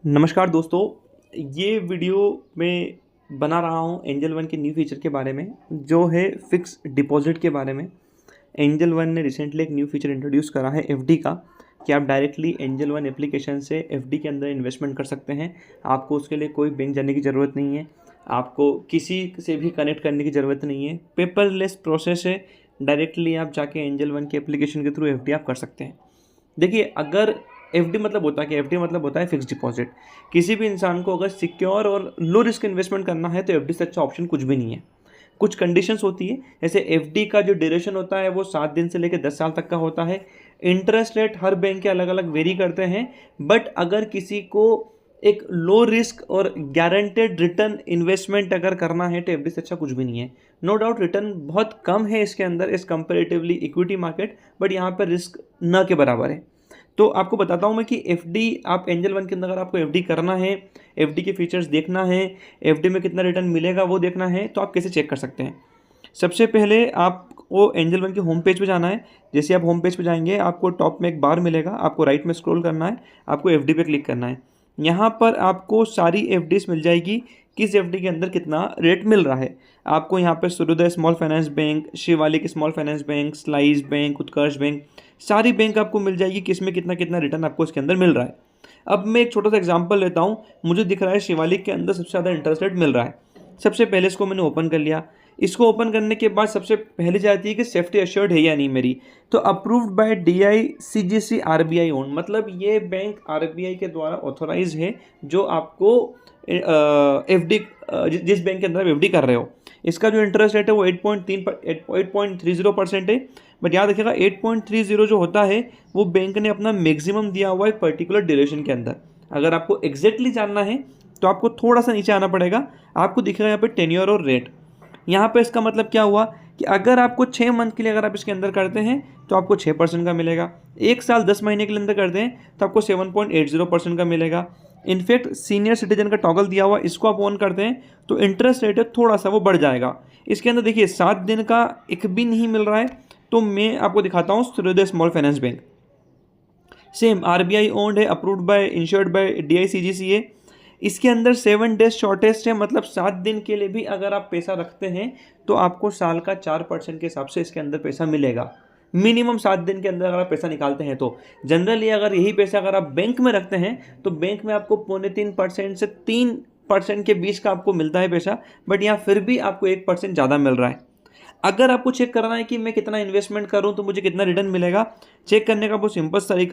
नमस्कार दोस्तों, ये वीडियो मैं बना रहा हूँ एंजल वन के न्यू फीचर के बारे में, जो है फिक्स डिपॉजिट के बारे में। एंजल वन ने रिसेंटली एक न्यू फीचर इंट्रोड्यूस करा है एफडी का, कि आप डायरेक्टली एंजल वन एप्लीकेशन से एफडी के अंदर इन्वेस्टमेंट कर सकते हैं। आपको उसके लिए कोई बैंक जाने की ज़रूरत नहीं है, आपको किसी से भी कनेक्ट करने की ज़रूरत नहीं है। पेपरलेस प्रोसेस है, डायरेक्टली आप जाके एंजल वन के एप्लीकेशन के थ्रू एफडी आप कर सकते हैं। देखिए, अगर एफडी मतलब होता है कि एफडी मतलब होता है फिक्स डिपॉजिट। किसी भी इंसान को अगर सिक्योर और लो रिस्क इन्वेस्टमेंट करना है तो एफडी से अच्छा ऑप्शन कुछ भी नहीं है। कुछ कंडीशंस होती है, जैसे एफडी का जो ड्यूरेशन होता है वो 7 दिन से लेकर 10 साल तक का होता है। इंटरेस्ट रेट हर बैंक के अलग अलग वेरी करते हैं, बट अगर किसी को एक लो रिस्क और गारंटेड रिटर्न इन्वेस्टमेंट अगर करना है तो एफडी से अच्छा कुछ भी नहीं है। नो डाउट रिटर्न बहुत कम है इसके अंदर इस कंपेरेटिवली इक्विटी मार्केट, बट यहाँ पर रिस्क न के बराबर है। तो आपको बताता हूँ मैं कि एफडी आप एंजल वन के अंदर अगर आपको एफडी करना है, एफडी के फीचर्स देखना है, एफडी में कितना रिटर्न मिलेगा वो देखना है, तो आप कैसे चेक कर सकते हैं। सबसे पहले आपको एंजल वन के होम पेज पे जाना है। जैसे आप होम पेज पे जाएंगे, आपको टॉप में एक बार मिलेगा, आपको राइट में स्क्रॉल करना है, आपको एफडी पे क्लिक करना है। यहाँ पर आपको सारी एफडीज मिल जाएगी, किस एफडी के अंदर कितना रेट मिल रहा है। आपको यहाँ पे Suryoday small finance bank, Shivalik small finance bank, Slice bank, Utkarsh bank, सारी बैंक आपको मिल जाएगी किस में कितना कितना रिटर्न आपको इसके अंदर मिल रहा है। अब मैं एक छोटा सा एग्जांपल लेता हूँ। मुझे दिख रहा है शिवालिक के अंदर सबसे ज़्यादा इंटरेस्ट रेट मिल रहा है। सबसे पहले इसको मैंने ओपन कर लिया। इसको ओपन करने के बाद सबसे पहले जाती है कि सेफ्टी एश्योर्ड है या नहीं मेरी। तो approved by DICGC RBI own, मतलब ये बैंक RBI के द्वारा ऑथोराइज है, जो आपको एफडी जिस बैंक के अंदर एफडी कर रहे हो, इसका जो इंटरेस्ट रेट है वो 8.30% है। बट याद रखिएगा 8.30 जो होता है वो बैंक ने अपना मैक्सिमम दिया हुआ है एक पर्टिकुलर ड्यूरेशन के अंदर। अगर आपको एग्जैक्टली जानना है तो आपको थोड़ा सा नीचे आना पड़ेगा। आपको दिखेगा यहाँ पे टेन्योर और रेट। यहाँ पे इसका मतलब क्या हुआ कि अगर आपको 6 मंथ के लिए अगर आप इसके अंदर करते हैं तो आपको 6% का मिलेगा। 1 साल 10 महीने के अंदर करते हैं तो आपको 7.80% का मिलेगा। इनफैक्ट सीनियर सिटीजन का टॉगल दिया हुआ, इसको आप ऑन करते हैं तो इंटरेस्ट रेट है थोड़ा सा वो बढ़ जाएगा। इसके अंदर देखिए 7 दिन का एक भी नहीं मिल रहा है। तो मैं आपको दिखाता हूँ Suryoday small finance bank, same RBI owned है, approved by insured by DICGC है। इसके अंदर 7 डेज शॉर्टेस्ट है, मतलब 7 दिन के लिए भी अगर आप पैसा रखते हैं तो आपको साल का 4% के हिसाब से इसके अंदर पैसा मिलेगा। मिनिमम 7 दिन के अंदर अगर आप पैसा निकालते हैं तो जनरली अगर यही पैसा अगर आप बैंक में रखते हैं तो बैंक में आपको 2.25% से 3% के बीच का आपको मिलता है पैसा, बट यहाँ फिर भी आपको 1% ज़्यादा मिल रहा है। अगर आपको चेक करना है कि मैं कितना इन्वेस्टमेंट करूँ तो मुझे कितना रिटर्न मिलेगा, चेक करने का बहुत सिंपल तरीका